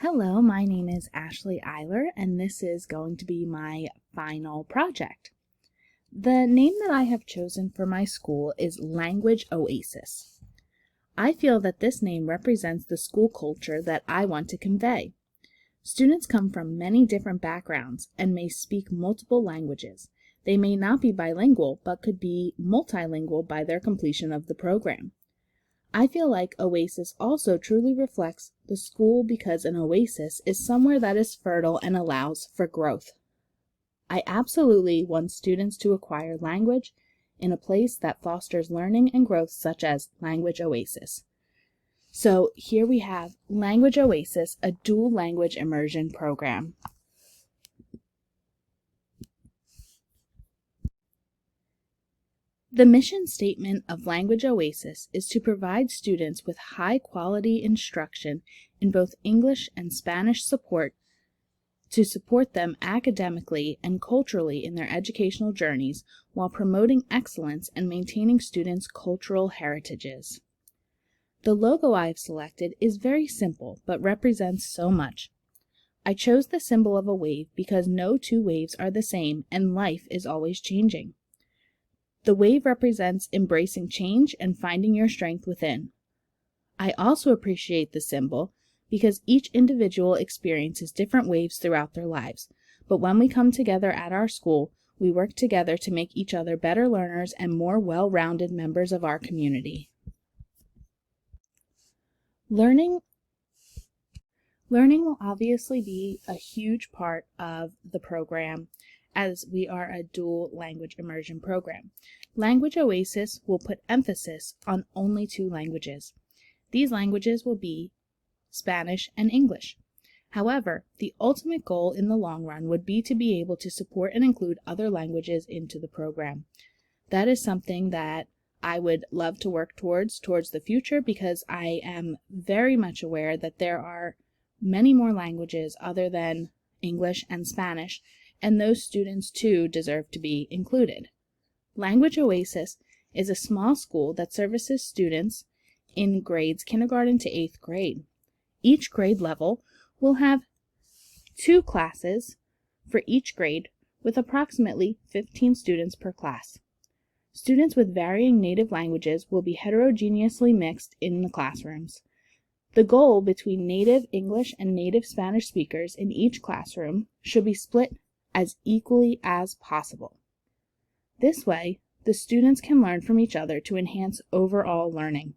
Hello, my name is Ashley Eiler, and this is going to be my final project. The name that I have chosen for my school is Language Oasis. I feel that this name represents the school culture that I want to convey. Students come from many different backgrounds and may speak multiple languages. They may not be bilingual, but could be multilingual by their completion of the program. I feel like Oasis also truly reflects the school because an oasis is somewhere that is fertile and allows for growth. I absolutely want students to acquire language in a place that fosters learning and growth, such as Language Oasis. So here we have Language Oasis, a dual language immersion program. The mission statement of Language Oasis is to provide students with high-quality instruction in both English and Spanish to support them academically and culturally in their educational journeys while promoting excellence and maintaining students' cultural heritages. The logo I have selected is very simple but represents so much. I chose the symbol of a wave because no two waves are the same and life is always changing. The wave represents embracing change and finding your strength within. I also appreciate the symbol because each individual experiences different waves throughout their lives, but when we come together at our school, we work together to make each other better learners and more well-rounded members of our community. Learning will obviously be a huge part of the program, as we are a dual language immersion program. Language Oasis will put emphasis on only 2 languages. These languages will be Spanish and English. However, the ultimate goal in the long run would be to be able to support and include other languages into the program. That is something that I would love to work towards the future, because I am very much aware that there are many more languages other than English and Spanish, and those students too deserve to be included. Language Oasis is a small school that services students in grades kindergarten to 8th grade. Each grade level will have 2 classes for each grade, with approximately 15 students per class. Students with varying native languages will be heterogeneously mixed in the classrooms. The goal between native English and native Spanish speakers in each classroom should be split as equally as possible. This way, the students can learn from each other to enhance overall learning.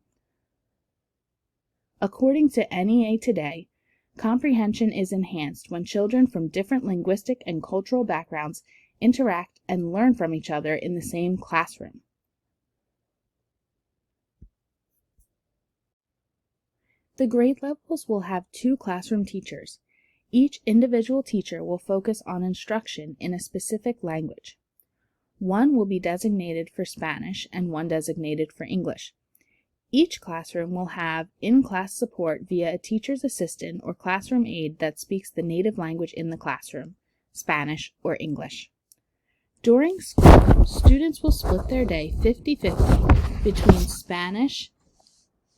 According to NEA Today, comprehension is enhanced when children from different linguistic and cultural backgrounds interact and learn from each other in the same classroom. The grade levels will have 2 classroom teachers. Each individual teacher will focus on instruction in a specific language. One will be designated for Spanish and one designated for English. Each classroom will have in-class support via a teacher's assistant or classroom aide that speaks the native language in the classroom, Spanish or English. During school, students will split their day 50-50 between Spanish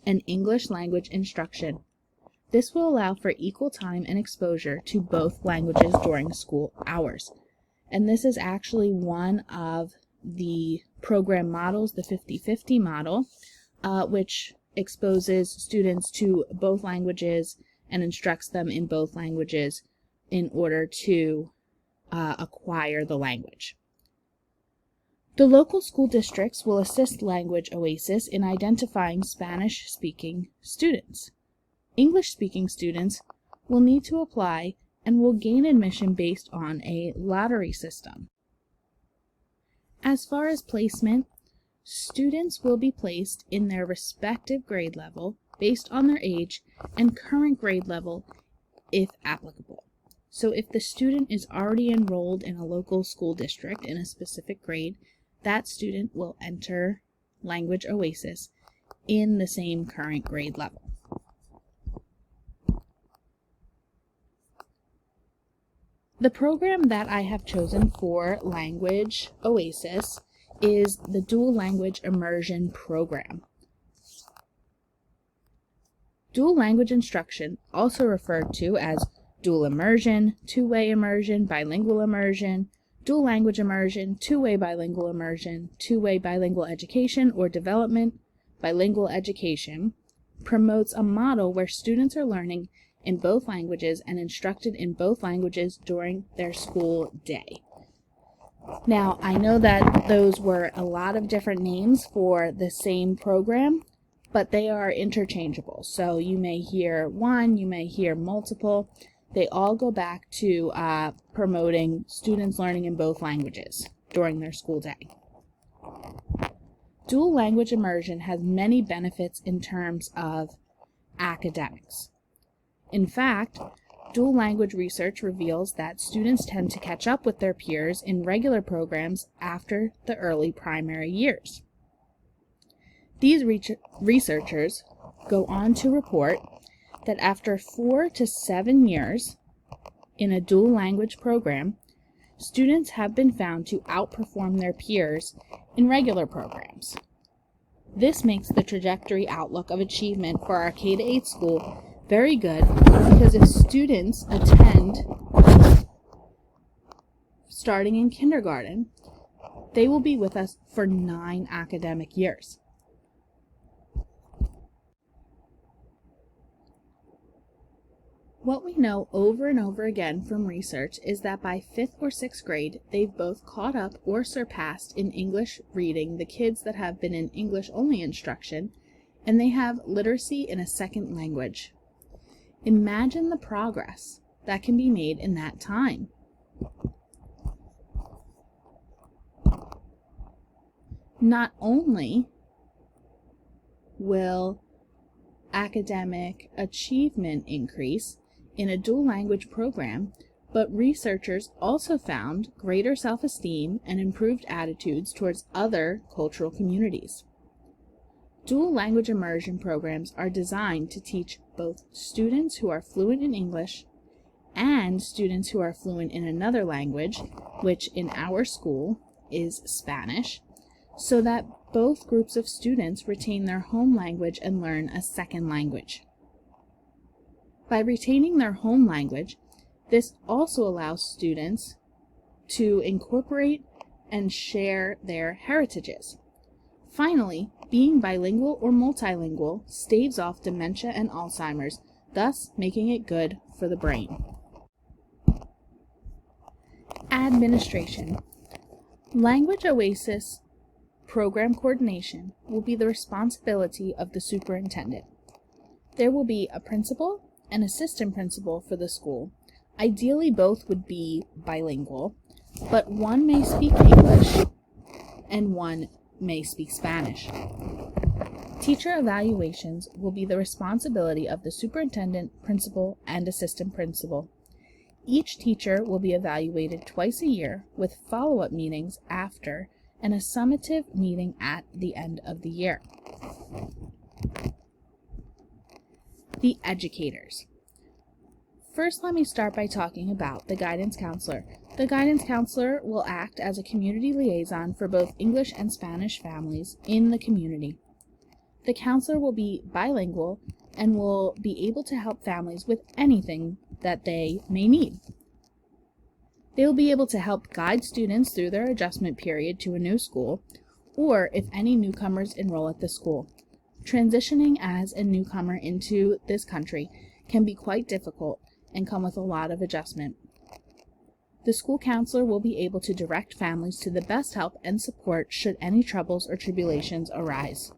and English language instruction. This will allow for equal time and exposure to both languages during school hours. And this is actually one of the program models, the 50-50 model, which exposes students to both languages and instructs them in both languages in order to acquire the language. The local school districts will assist Language Oasis in identifying Spanish-speaking students. English-speaking students will need to apply and will gain admission based on a lottery system. As far as placement, students will be placed in their respective grade level based on their age and current grade level if applicable. So if the student is already enrolled in a local school district in a specific grade, that student will enter Language Oasis in the same current grade level. The program that I have chosen for Language Oasis is the Dual Language Immersion Program. Dual language instruction, also referred to as dual immersion, two-way immersion, bilingual immersion, dual language immersion, two-way bilingual immersion, two-way bilingual education or development, bilingual education, promotes a model where students are learning in both languages and instructed in both languages during their school day. Now, I know that those were a lot of different names for the same program, but they are interchangeable. So you may hear one, you may hear multiple. They all go back to promoting students learning in both languages during their school day. Dual language immersion has many benefits in terms of academics. In fact, dual language research reveals that students tend to catch up with their peers in regular programs after the early primary years. These researchers go on to report that after 4 to 7 years in a dual language program, students have been found to outperform their peers in regular programs. This makes the trajectory outlook of achievement for our K-8 school very good, because if students attend starting in kindergarten, they will be with us for 9 academic years. What we know over and over again from research is that by 5th or 6th grade, they've both caught up or surpassed in English reading the kids that have been in English-only instruction, and they have literacy in a second language. Imagine the progress that can be made in that time. Not only will academic achievement increase in a dual language program, but researchers also found greater self-esteem and improved attitudes towards other cultural communities. Dual language immersion programs are designed to teach both students who are fluent in English and students who are fluent in another language, which in our school is Spanish, so that both groups of students retain their home language and learn a second language. By retaining their home language, this also allows students to incorporate and share their heritages. Finally, being bilingual or multilingual staves off dementia and Alzheimer's, thus making it good for the brain. Administration. Language Oasis program coordination will be the responsibility of the superintendent. There will be a principal and assistant principal for the school. Ideally, both would be bilingual, but one may speak English and one may speak Spanish. Teacher evaluations will be the responsibility of the superintendent, principal, and assistant principal. Each teacher will be evaluated twice a year with follow-up meetings after and a summative meeting at the end of the year. The educators. First, let me start by talking about the guidance counselor. The guidance counselor will act as a community liaison for both English and Spanish families in the community. The counselor will be bilingual and will be able to help families with anything that they may need. They will be able to help guide students through their adjustment period to a new school, or if any newcomers enroll at the school. Transitioning as a newcomer into this country can be quite difficult and come with a lot of adjustment. The school counselor will be able to direct families to the best help and support should any troubles or tribulations arise.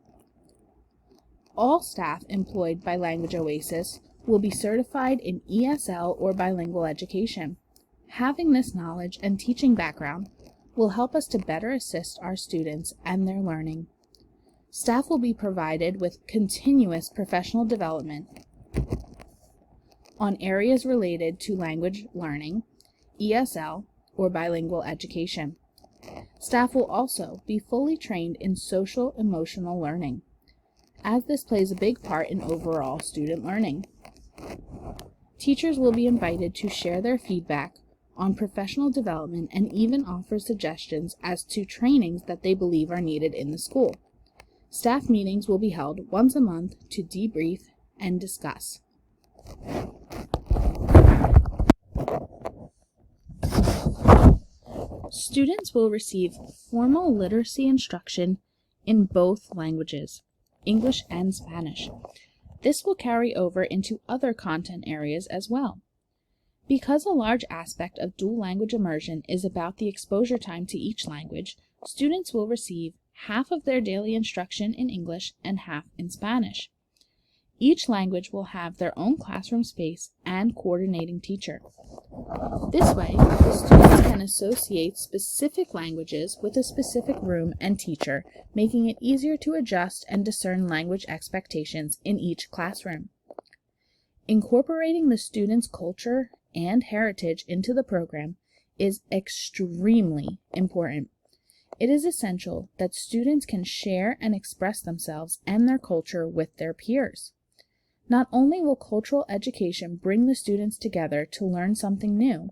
All staff employed by Language Oasis will be certified in ESL or bilingual education. Having this knowledge and teaching background will help us to better assist our students and their learning. Staff will be provided with continuous professional development on areas related to language learning, ESL, or bilingual education. Staff will also be fully trained in social-emotional learning, as this plays a big part in overall student learning. Teachers will be invited to share their feedback on professional development and even offer suggestions as to trainings that they believe are needed in the school. Staff meetings will be held once a month to debrief and discuss. Students will receive formal literacy instruction in both languages, English and Spanish. This will carry over into other content areas as well. Because a large aspect of dual language immersion is about the exposure time to each language, students will receive half of their daily instruction in English and half in Spanish. Each language will have their own classroom space and coordinating teacher. This way, the students can associate specific languages with a specific room and teacher, making it easier to adjust and discern language expectations in each classroom. Incorporating the students' culture and heritage into the program is extremely important. It is essential that students can share and express themselves and their culture with their peers. Not only will cultural education bring the students together to learn something new,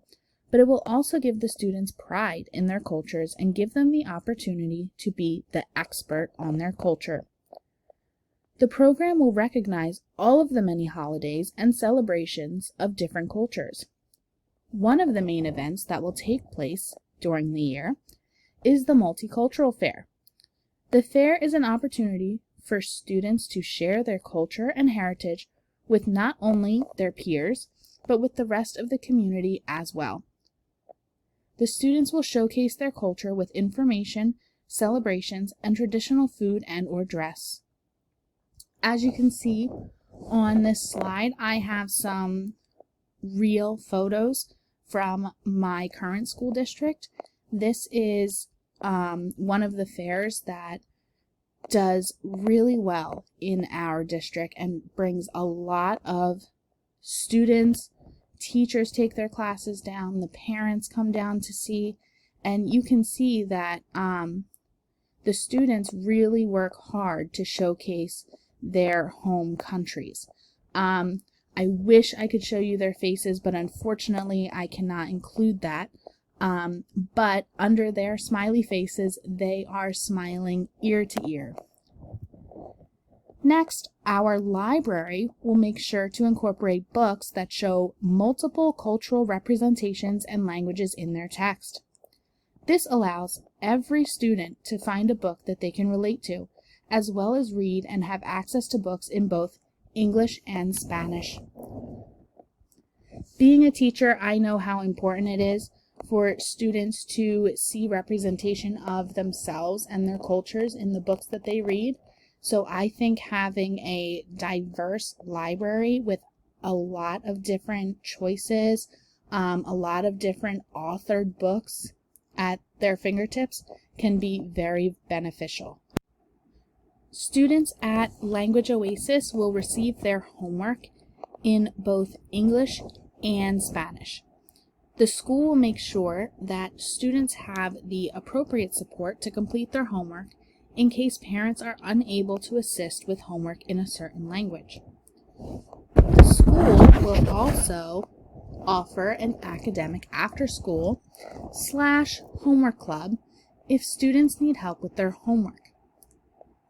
but it will also give the students pride in their cultures and give them the opportunity to be the expert on their culture. The program will recognize all of the many holidays and celebrations of different cultures. One of the main events that will take place during the year is the Multicultural Fair. The fair is an opportunity for students to share their culture and heritage with not only their peers, but with the rest of the community as well. The students will showcase their culture with information, celebrations, and traditional food and/or dress. As you can see on this slide, I have some real photos from my current school district. This is one of the fairs that does really well in our district and brings a lot of students. Teachers take their classes down, the parents come down to see, and you can see that the students really work hard to showcase their home countries. I wish I could show you their faces, but unfortunately I cannot include that. But under their smiley faces, they are smiling ear to ear. Next, our library will make sure to incorporate books that show multiple cultural representations and languages in their text. This allows every student to find a book that they can relate to, as well as read and have access to books in both English and Spanish. Being a teacher, I know how important it is for students to see representation of themselves and their cultures in the books that they read. So I think having a diverse library with a lot of different choices, a lot of different authored books at their fingertips can be very beneficial. Students at Language Oasis will receive their homework in both English and Spanish. The school will make sure that students have the appropriate support to complete their homework in case parents are unable to assist with homework in a certain language. The school will also offer an academic after-school / homework club if students need help with their homework.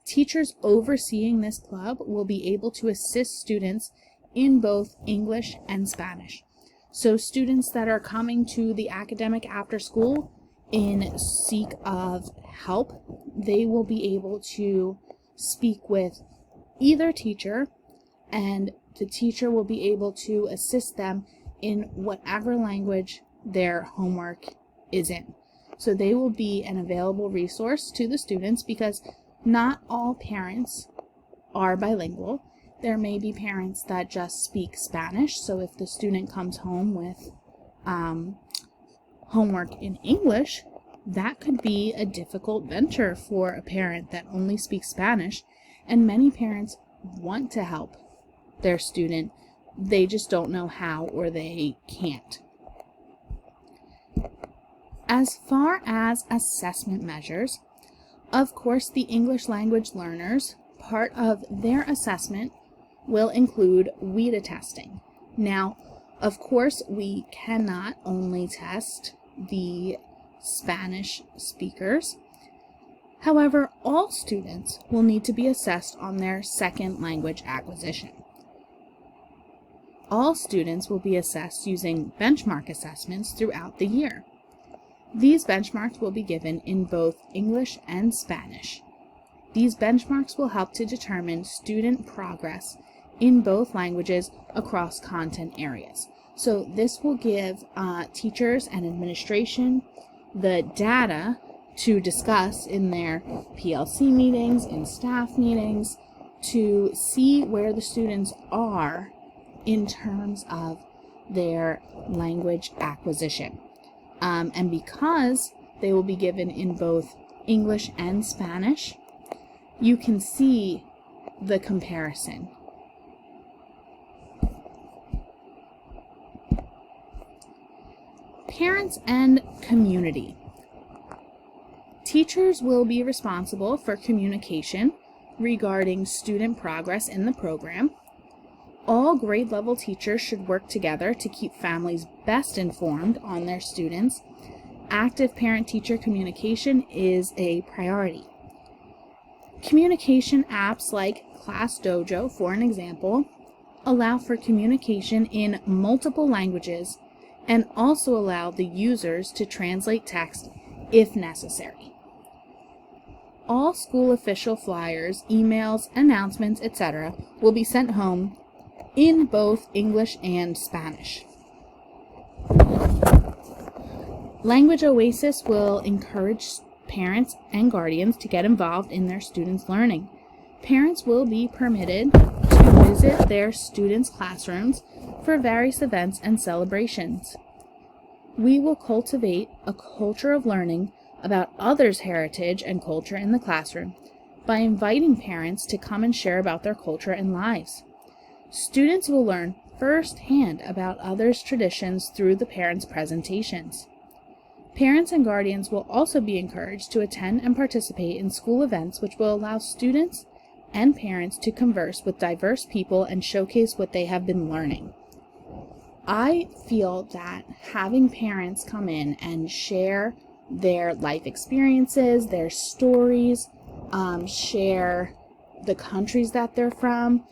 Teachers overseeing this club will be able to assist students in both English and Spanish. So students that are coming to the academic after school in seek of help, they will be able to speak with either teacher, and the teacher will be able to assist them in whatever language their homework is in. So they will be an available resource to the students because not all parents are bilingual. There may be parents that just speak Spanish, so if the student comes home with homework in English, that could be a difficult venture for a parent that only speaks Spanish, and many parents want to help their student. They just don't know how, or they can't. As far as assessment measures, of course, the English language learners, part of their assessment will include WIDA testing. Now, of course, we cannot only test the Spanish speakers. However, all students will need to be assessed on their second language acquisition. All students will be assessed using benchmark assessments throughout the year. These benchmarks will be given in both English and Spanish. These benchmarks will help to determine student progress in both languages across content areas. So this will give teachers and administration the data to discuss in their PLC meetings, in staff meetings, to see where the students are in terms of their language acquisition. And because they will be given in both English and Spanish, you can see the comparison. Parents and community. Teachers will be responsible for communication regarding student progress in the program. All grade level teachers should work together to keep families best informed on their students. Active parent-teacher communication is a priority. Communication apps like Class Dojo, for an example, allow for communication in multiple languages and also allow the users to translate text if necessary. All school official flyers, emails, announcements, etc. will be sent home in both English and Spanish. Language Oasis will encourage parents and guardians to get involved in their students' learning. Parents will be permitted to visit their students' classrooms for various events and celebrations. We will cultivate a culture of learning about others' heritage and culture in the classroom by inviting parents to come and share about their culture and lives. Students will learn firsthand about others' traditions through the parents' presentations. Parents and guardians will also be encouraged to attend and participate in school events which will allow students and parents to converse with diverse people and showcase what they have been learning. I feel that having parents come in and share their life experiences, their stories, share the countries that they're from.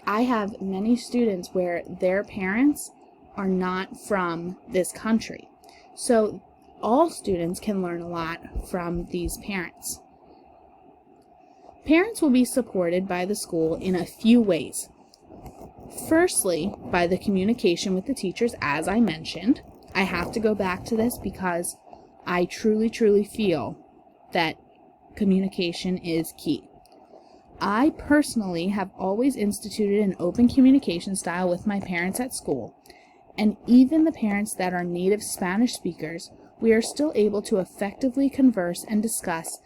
I have many students where their parents are not from this country. So all students can learn a lot from these parents. Parents will be supported by the school in a few ways. Firstly, by the communication with the teachers, as I mentioned. I have to go back to this because I truly feel that communication is key. I personally have always instituted an open communication style with my parents at school, and even the parents that are native Spanish speakers, we are still able to effectively converse and discuss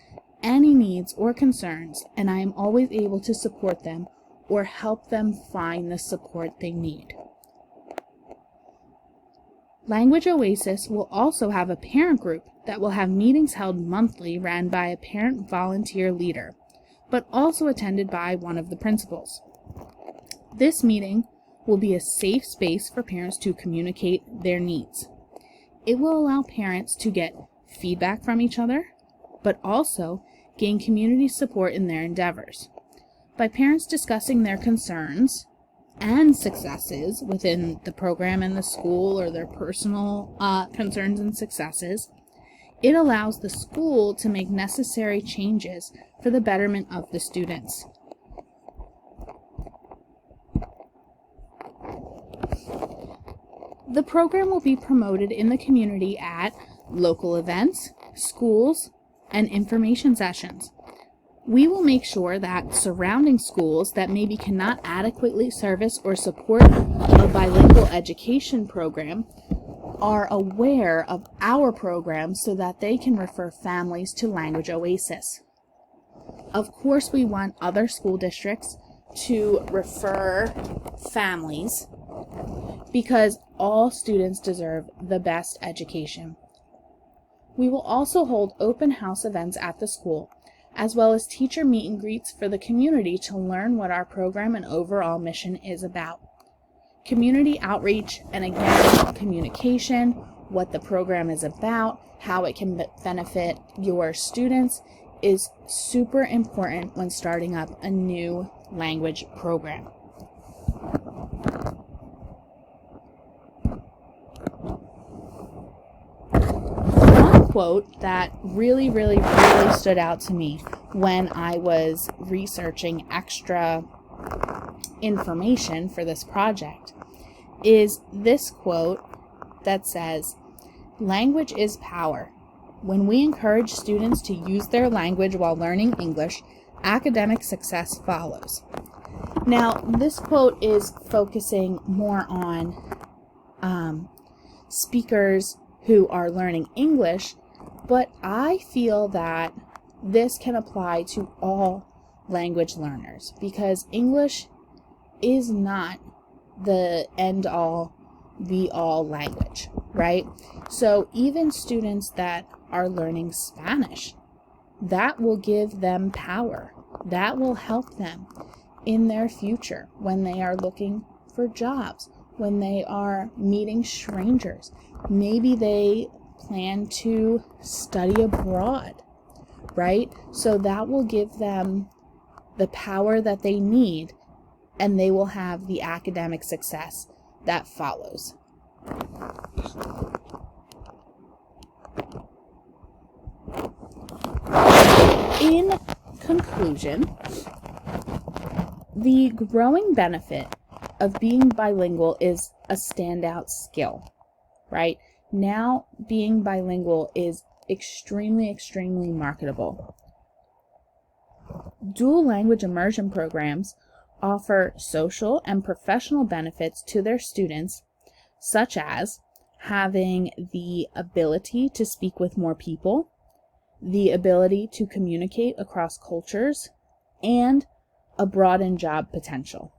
any needs or concerns, and I am always able to support them or help them find the support they need. Language Oasis will also have a parent group that will have meetings held monthly ran by a parent volunteer leader, but also attended by one of the principals. This meeting will be a safe space for parents to communicate their needs. It will allow parents to get feedback from each other, but also gain community support in their endeavors. By parents discussing their concerns and successes within the program and the school, or their personal concerns and successes, it allows the school to make necessary changes for the betterment of the students. The program will be promoted in the community at local events, schools, and information sessions. We will make sure that surrounding schools that maybe cannot adequately service or support a bilingual education program are aware of our program so that they can refer families to Language Oasis. Of course, we want other school districts to refer families because all students deserve the best education. We will also hold open house events at the school, as well as teacher meet and greets for the community to learn what our program and overall mission is about. Community outreach and, again, communication, what the program is about, how it can benefit your students is super important when starting up a new language program. quote that really stood out to me when I was researching extra information for this project is this quote that says, "Language is power. When we encourage students to use their language while learning English, academic success follows." Now, this quote is focusing more on speakers who are learning English, but I feel that this can apply to all language learners because English is not the end-all, be-all language, right? So even students that are learning Spanish, that will give them power. That will help them in their future when they are looking for jobs, when they are meeting strangers. Maybe they plan to study abroad, right? So that will give them the power that they need, and they will have the academic success that follows. In conclusion, the growing benefit of being bilingual is a standout skill, right? Now, being bilingual is extremely marketable. Dual language immersion programs offer social and professional benefits to their students, such as having the ability to speak with more people, the ability to communicate across cultures, and a broadened job potential.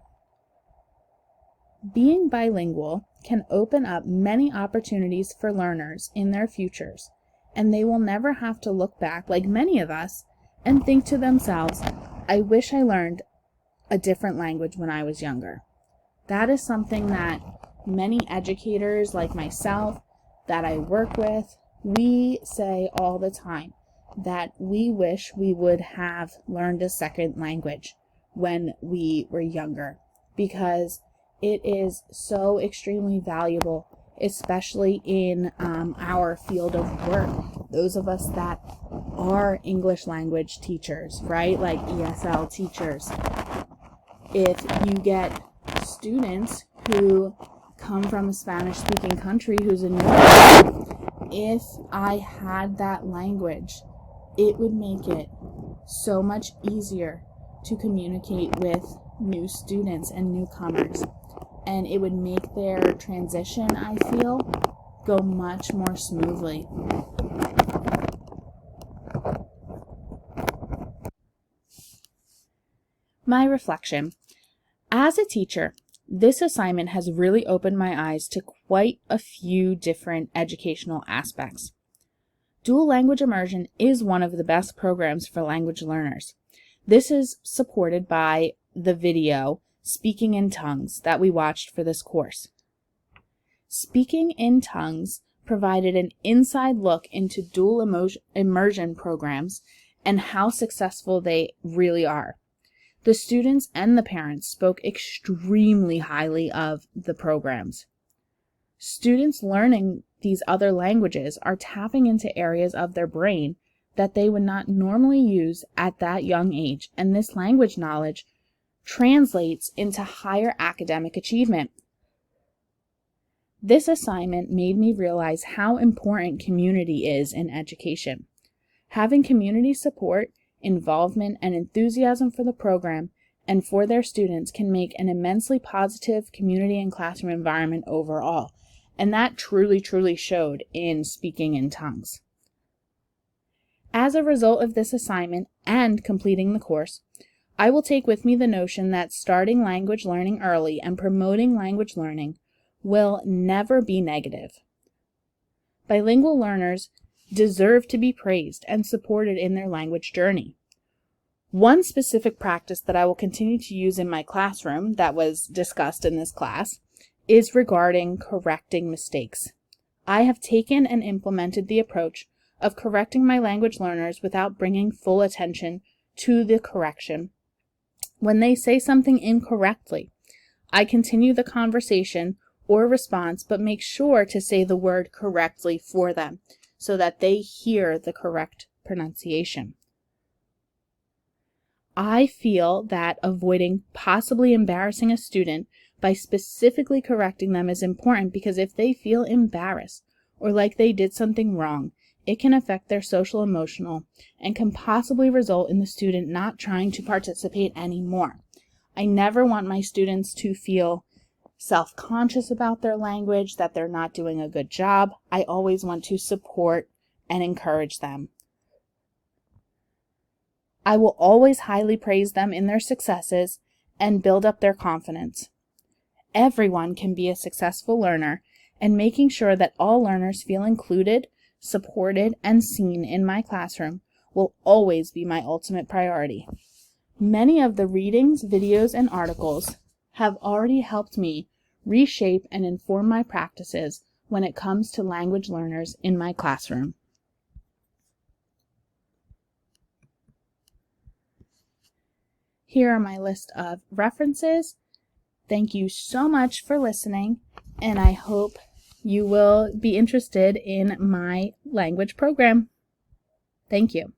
Being bilingual can open up many opportunities for learners in their futures, and they will never have to look back, like many of us, and think to themselves, "I wish I learned a different language when I was younger." That is something that many educators like myself that I work with, we say all the time, that we wish we would have learned a second language when we were younger, because it is so extremely valuable, especially in our field of work. Those of us that are English language teachers, right? Like ESL teachers. If you get students who come from a Spanish-speaking country who's in Europe, if I had that language, it would make it so much easier to communicate with new students and newcomers. And it would make their transition, I feel, go much more smoothly. My reflection. As a teacher, this assignment has really opened my eyes to quite a few different educational aspects. Dual language immersion is one of the best programs for language learners. This is supported by the video Speaking in Tongues that we watched for this course. Speaking in Tongues provided an inside look into dual immersion programs and how successful they really are. The students and the parents spoke extremely highly of the programs. Students learning these other languages are tapping into areas of their brain that they would not normally use at that young age, and this language knowledge translates into higher academic achievement. This assignment made me realize how important community is in education. Having community support, involvement, and enthusiasm for the program and for their students can make an immensely positive community and classroom environment overall, and that truly showed in Speaking in Tongues. As a result of this assignment and completing the course, I will take with me the notion that starting language learning early and promoting language learning will never be negative. Bilingual learners deserve to be praised and supported in their language journey. One specific practice that I will continue to use in my classroom that was discussed in this class is regarding correcting mistakes. I have taken and implemented the approach of correcting my language learners without bringing full attention to the correction. When they say something incorrectly, I continue the conversation or response, but make sure to say the word correctly for them so that they hear the correct pronunciation. I feel that avoiding possibly embarrassing a student by specifically correcting them is important, because if they feel embarrassed or like they did something wrong, it can affect their social emotional and can possibly result in the student not trying to participate anymore. I never want my students to feel self-conscious about their language, that they're not doing a good job. I always want to support and encourage them. I will always highly praise them in their successes and build up their confidence. Everyone can be a successful learner, and making sure that all learners feel included, supported, and seen in my classroom will always be my ultimate priority. Many of the readings, videos, and articles have already helped me reshape and inform my practices when it comes to language learners in my classroom. Here are my list of references. Thank you so much for listening, and I hope you will be interested in my language program. Thank you.